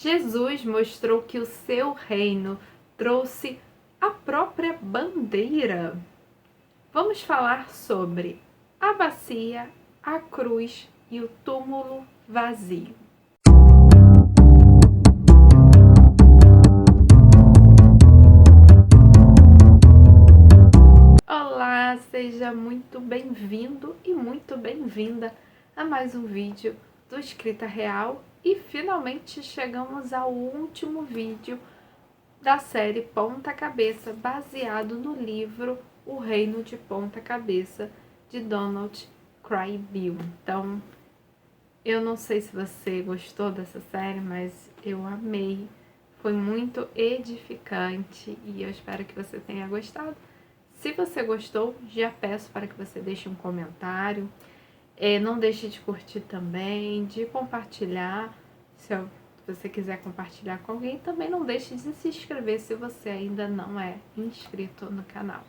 Jesus mostrou que o seu reino trouxe a própria bandeira. Vamos falar sobre a bacia, a cruz e o túmulo vazio. Olá, seja muito bem-vindo e muito bem-vinda a mais um vídeo do Escrita Real e finalmente chegamos ao último vídeo da série Ponta Cabeça, baseado no livro O Reino de Ponta Cabeça, de Donald Craig-Bill. Então, eu não sei se você gostou dessa série, mas eu amei. Foi muito edificante e eu espero que você tenha gostado. Se você gostou, já peço para que você deixe um comentário. Não deixe de curtir também, de compartilhar. Se você quiser compartilhar com alguém, também não deixe de se inscrever se você ainda não é inscrito no canal.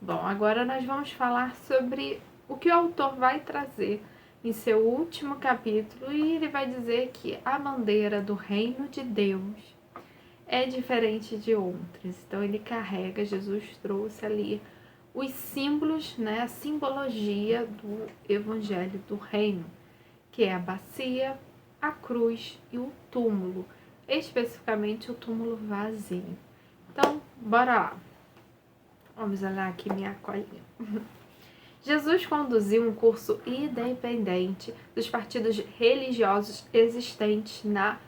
Bom, agora nós vamos falar sobre o que o autor vai trazer em seu último capítulo, e ele vai dizer que a bandeira do reino de Deus é diferente de outras. Então ele carrega, Jesus trouxe ali os símbolos, a simbologia do evangelho do reino, que é a bacia, a cruz e o túmulo, especificamente o túmulo vazio. Então, bora lá. Vamos olhar aqui minha colinha. Jesus conduziu um curso independente dos partidos religiosos existentes na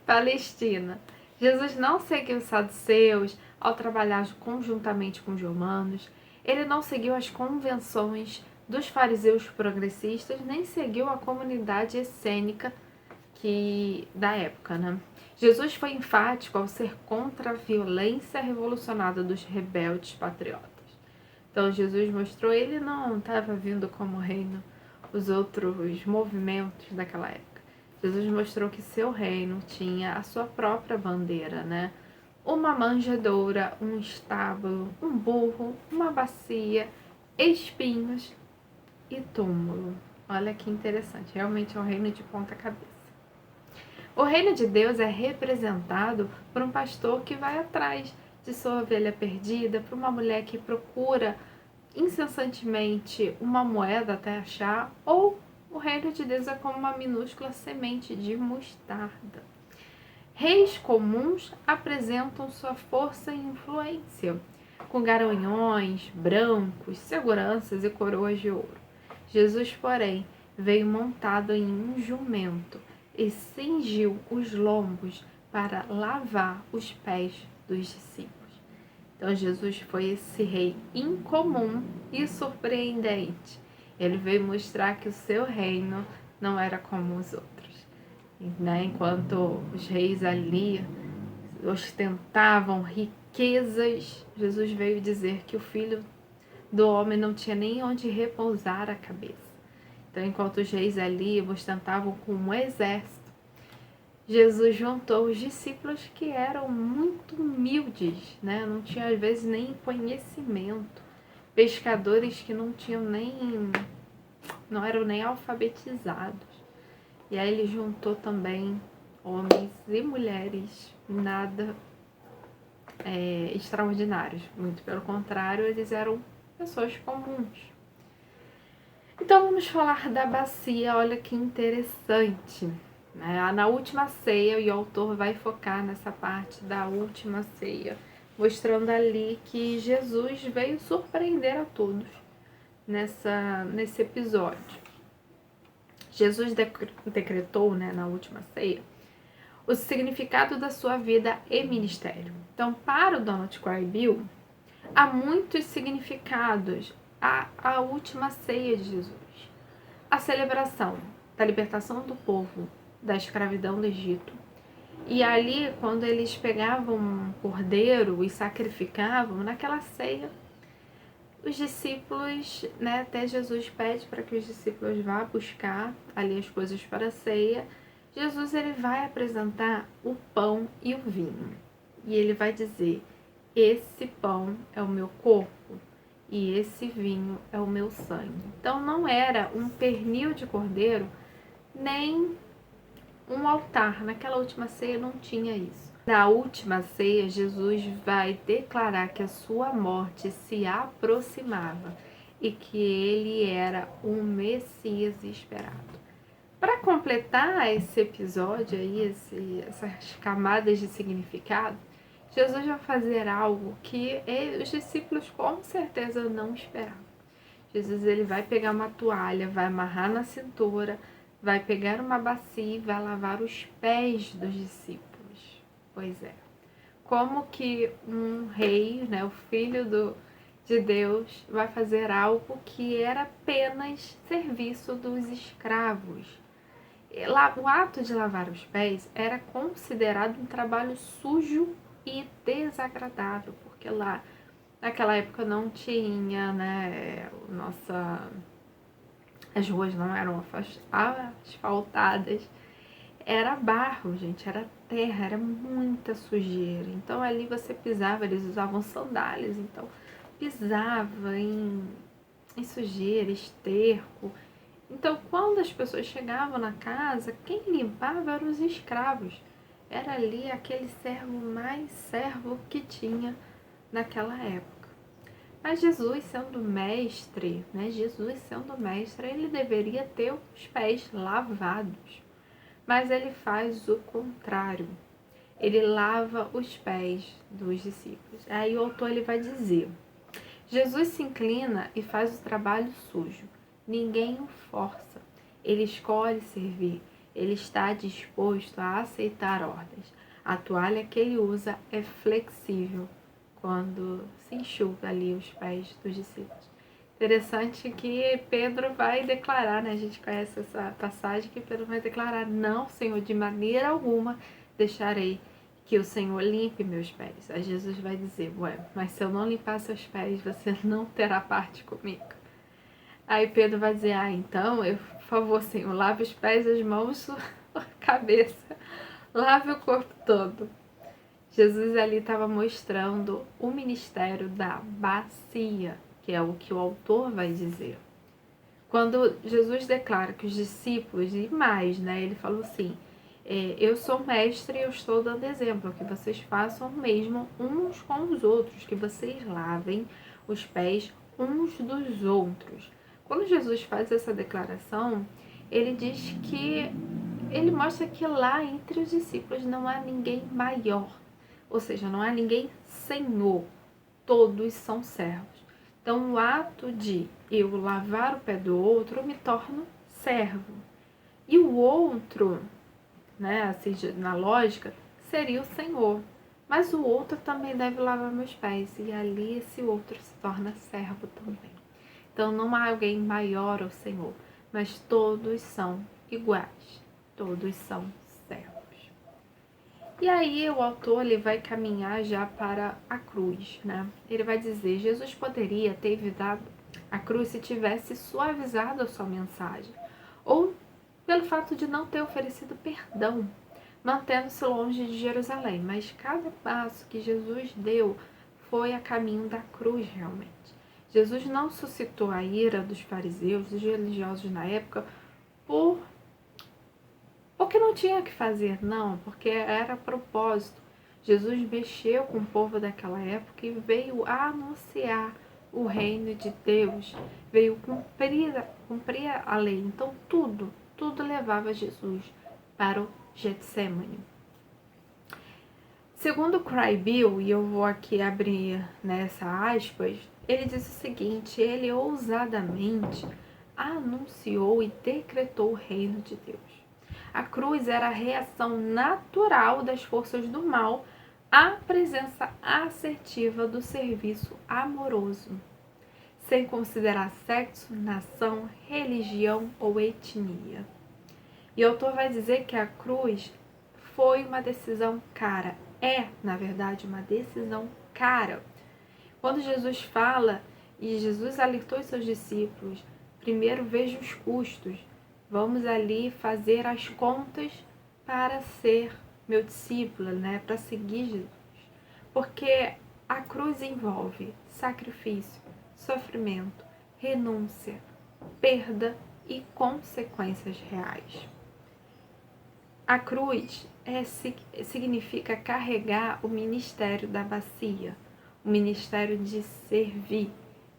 Palestina. Jesus não seguiu os saduceus ao trabalhar conjuntamente com os romanos. Ele não seguiu as convenções dos fariseus progressistas, nem seguiu a comunidade essênica da época, Jesus foi enfático ao ser contra a violência revolucionária dos rebeldes patriotas. Então, Jesus mostrou, ele não estava vindo como reino os outros movimentos daquela época. Jesus mostrou que seu reino tinha a sua própria bandeira, Uma manjedoura, um estábulo, um burro, uma bacia, espinhos e túmulo. Olha que interessante, realmente é um reino de ponta cabeça. O reino de Deus é representado por um pastor que vai atrás de sua ovelha perdida, por uma mulher que procura incessantemente uma moeda até achar, ou o reino de Deus é como uma minúscula semente de mostarda. Reis comuns apresentam sua força e influência, com garanhões, brancos, seguranças e coroas de ouro. Jesus, porém, veio montado em um jumento e cingiu os lombos para lavar os pés dos discípulos. Então, Jesus foi esse rei incomum e surpreendente. Ele veio mostrar que o seu reino não era como os outros. Enquanto os reis ali ostentavam riquezas, Jesus veio dizer que o Filho do Homem não tinha nem onde repousar a cabeça. Então, enquanto os reis ali ostentavam com um exército, Jesus juntou os discípulos que eram muito humildes, não tinham às vezes nem conhecimento, pescadores que não eram nem alfabetizados. E aí ele juntou também homens e mulheres nada extraordinários, muito pelo contrário, eles eram pessoas comuns. Então vamos falar da bacia, olha que interessante. Na última ceia, o autor vai focar nessa parte da última ceia, mostrando ali que Jesus veio surpreender a todos nesse episódio. Jesus decretou, na última ceia, o significado da sua vida e ministério. Então, para o Donald Craig-Bill, há muitos significados à última ceia de Jesus. A celebração da libertação do povo da escravidão do Egito. E ali, quando eles pegavam um cordeiro e sacrificavam, naquela ceia, os discípulos, até Jesus pede para que os discípulos vá buscar ali as coisas para a ceia. Jesus, ele vai apresentar o pão e o vinho. E ele vai dizer, esse pão é o meu corpo e esse vinho é o meu sangue. Então, não era um pernil de cordeiro, nem um altar. Naquela última ceia não tinha isso. Na última ceia, Jesus vai declarar que a sua morte se aproximava e que ele era o Messias esperado. Para completar esse episódio aí, essas camadas de significado, Jesus vai fazer algo que os discípulos com certeza não esperavam. Jesus ele vai pegar uma toalha, vai amarrar na cintura, vai pegar uma bacia e vai lavar os pés dos discípulos. Pois é. Como que um rei, né, o filho de Deus, vai fazer algo que era apenas serviço dos escravos? O ato de lavar os pés era considerado um trabalho sujo e desagradável, porque lá naquela época não tinha, né, as ruas não eram asfaltadas, era barro, gente, era terra, era muita sujeira. Então ali você pisava, eles usavam sandálias, então pisava em sujeira, esterco. Então quando as pessoas chegavam na casa, quem limpava eram os escravos. Era ali aquele servo mais servo que tinha naquela época. Mas Jesus sendo mestre, né? Jesus sendo mestre, ele deveria ter os pés lavados. Mas ele faz o contrário. Ele lava os pés dos discípulos. Aí o autor ele vai dizer: Jesus se inclina e faz o trabalho sujo. Ninguém o força. Ele escolhe servir. Ele está disposto a aceitar ordens. A toalha que ele usa é flexível quando se enxuga ali os pés dos discípulos. Interessante que Pedro vai declarar, né? A gente conhece essa passagem que Pedro vai declarar: não, Senhor, de maneira alguma deixarei que o Senhor limpe meus pés. Aí Jesus vai dizer: ué, mas se eu não limpar seus pés, você não terá parte comigo. Aí Pedro vai dizer: ah, então, por favor, Senhor, lave os pés, as mãos, a cabeça, lave o corpo todo. Jesus ali estava mostrando o ministério da bacia, que é o que o autor vai dizer. Quando Jesus declara que os discípulos, e mais, né, ele falou assim: eu sou mestre e eu estou dando exemplo, que vocês façam o mesmo uns com os outros, que vocês lavem os pés uns dos outros. Quando Jesus faz essa declaração, ele diz que ele mostra que lá entre os discípulos não há ninguém maior, ou seja, não há ninguém senhor, todos são servos. Então, o ato de eu lavar o pé do outro, eu me torno servo. E o outro, né, assim, na lógica, seria o Senhor. Mas o outro também deve lavar meus pés. E ali esse outro se torna servo também. Então, não há alguém maior ao Senhor, mas todos são iguais. Todos são servos. E aí o autor ele vai caminhar já para a cruz, né? Ele vai dizer: Jesus poderia ter evitado a cruz se tivesse suavizado a sua mensagem, ou pelo fato de não ter oferecido perdão, mantendo-se longe de Jerusalém. Mas cada passo que Jesus deu foi a caminho da cruz realmente. Jesus não suscitou a ira dos fariseus, dos religiosos na época, porque não tinha que fazer, não, porque era propósito. Jesus mexeu com o povo daquela época e veio anunciar o reino de Deus, veio cumprir a lei. Então tudo levava Jesus para o Getsemane. Segundo Cry Bill, e eu vou aqui abrir nessa aspas, ele diz o seguinte: ele ousadamente anunciou e decretou o reino de Deus. A cruz era a reação natural das forças do mal à presença assertiva do serviço amoroso, sem considerar sexo, nação, religião ou etnia. E o autor vai dizer que a cruz foi uma decisão cara. É, na verdade, uma decisão cara. Quando Jesus fala, e Jesus alertou os seus discípulos: primeiro veja os custos. Vamos ali fazer as contas para ser meu discípulo, né? Para seguir Jesus. Porque a cruz envolve sacrifício, sofrimento, renúncia, perda e consequências reais. A cruz significa carregar o ministério da bacia, o ministério de servir,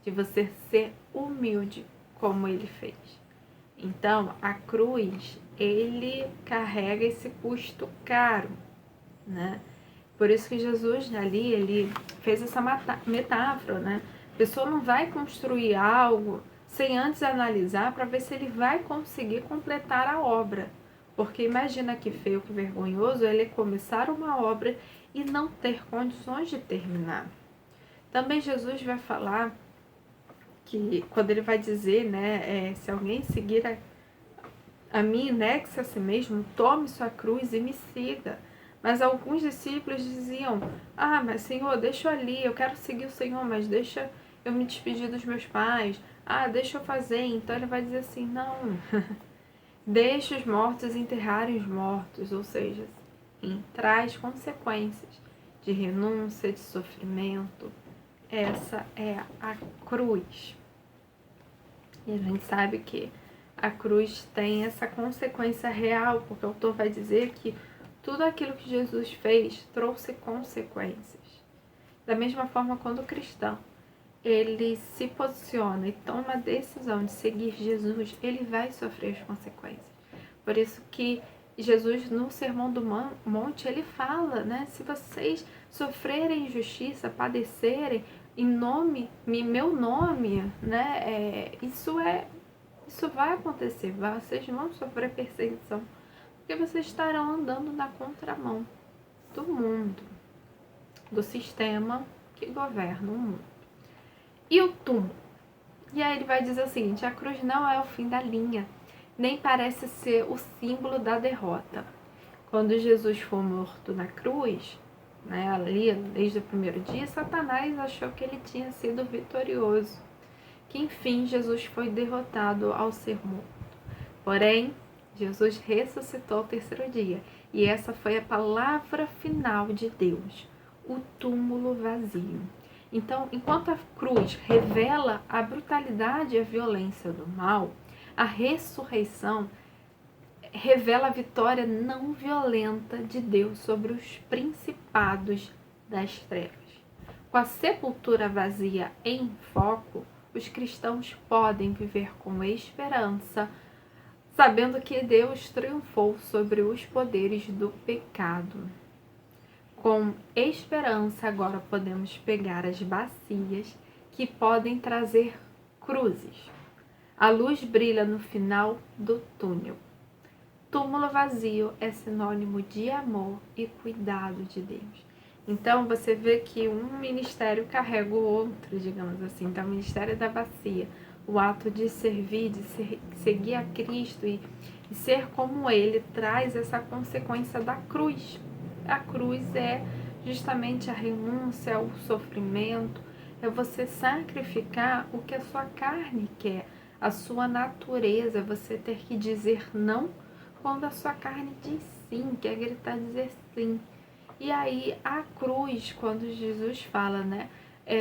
de você ser humilde, como ele fez. Então, a cruz, ele carrega esse custo caro, né? Por isso que Jesus ali, ele fez essa metáfora, né? A pessoa não vai construir algo sem antes analisar para ver se ele vai conseguir completar a obra. Porque imagina que feio, que vergonhoso ele começar uma obra e não ter condições de terminar. Também Jesus vai falar que, quando ele vai dizer, né, se alguém seguir a mim, negue-se a si mesmo, tome sua cruz e me siga. Mas alguns discípulos diziam, mas Senhor, deixa eu ali, eu quero seguir o Senhor, mas deixa eu me despedir dos meus pais. Deixa eu fazer. Então ele vai dizer assim, não, deixa os mortos enterrarem os mortos, ou seja, traz consequências de renúncia, de sofrimento. Essa é a cruz. E a gente sabe que a cruz tem essa consequência real, porque o autor vai dizer que tudo aquilo que Jesus fez trouxe consequências. Da mesma forma, quando o cristão ele se posiciona e toma a decisão de seguir Jesus, ele vai sofrer as consequências. Por isso que Jesus, no Sermão do Monte, ele fala, né? Se vocês sofrerem injustiça, padecerem em meu nome, né? Isso vai acontecer. Vocês vão sofrer perseguição, porque vocês estarão andando na contramão do mundo, do sistema que governa o mundo. E o túmulo? E aí ele vai dizer o seguinte, a cruz não é o fim da linha, nem parece ser o símbolo da derrota. Quando Jesus foi morto na cruz, né, ali desde o primeiro dia, Satanás achou que ele tinha sido vitorioso, que enfim Jesus foi derrotado ao ser morto. Porém, Jesus ressuscitou ao terceiro dia, e essa foi a palavra final de Deus, o túmulo vazio. Então, enquanto a cruz revela a brutalidade e a violência do mal, a ressurreição revela a vitória não violenta de Deus sobre os principados das trevas. Com a sepultura vazia em foco, os cristãos podem viver com esperança, sabendo que Deus triunfou sobre os poderes do pecado. Com esperança, agora podemos pegar as bacias que podem trazer cruzes. A luz brilha no final do túnel. Túmulo vazio é sinônimo de amor e cuidado de Deus. Então, você vê que um ministério carrega o outro, digamos assim. Então, o ministério da bacia, o ato de servir, de seguir a Cristo e ser como Ele, traz essa consequência da cruz. A cruz é justamente a renúncia, o sofrimento, é você sacrificar o que a sua carne quer, a sua natureza, você ter que dizer não quando a sua carne diz sim, quer gritar dizer sim. E aí a cruz, quando Jesus fala, né,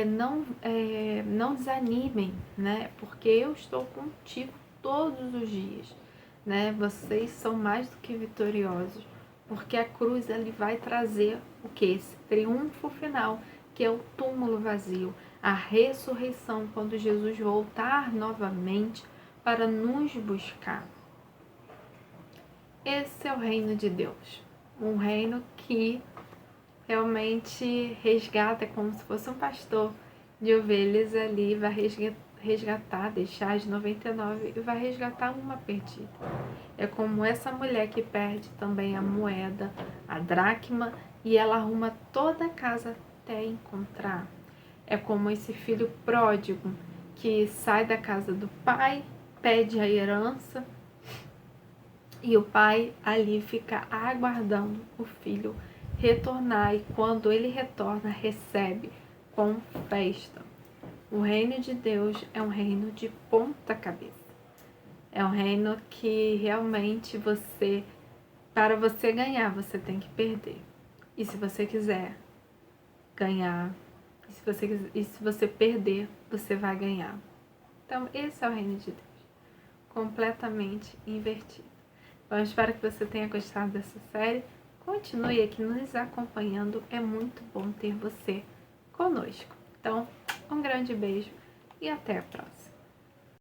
não desanimem, né, porque eu estou contigo todos os dias, né, vocês são mais do que vitoriosos, porque a cruz ele vai trazer o que? Esse triunfo final, que é o túmulo vazio, a ressurreição, quando Jesus voltar novamente para nos buscar. Esse é o reino de Deus, um reino que realmente resgata, como se fosse um pastor de ovelhas ali, vai resgatar, deixar as 99 e vai resgatar uma perdida. É como essa mulher que perde também a moeda, a dracma, e ela arruma toda a casa até encontrar. É como esse filho pródigo que sai da casa do pai, pede a herança, e o pai ali fica aguardando o filho retornar, e quando ele retorna, recebe com festa. O reino de Deus é um reino de ponta cabeça. É um reino que realmente para você ganhar, você tem que perder. E se você quiser ganhar, e se você perder, você vai ganhar. Então, esse é o reino de Deus, completamente invertido. Bom, eu espero que você tenha gostado dessa série. Continue aqui nos acompanhando, é muito bom ter você conosco. Então, um grande beijo e até a próxima.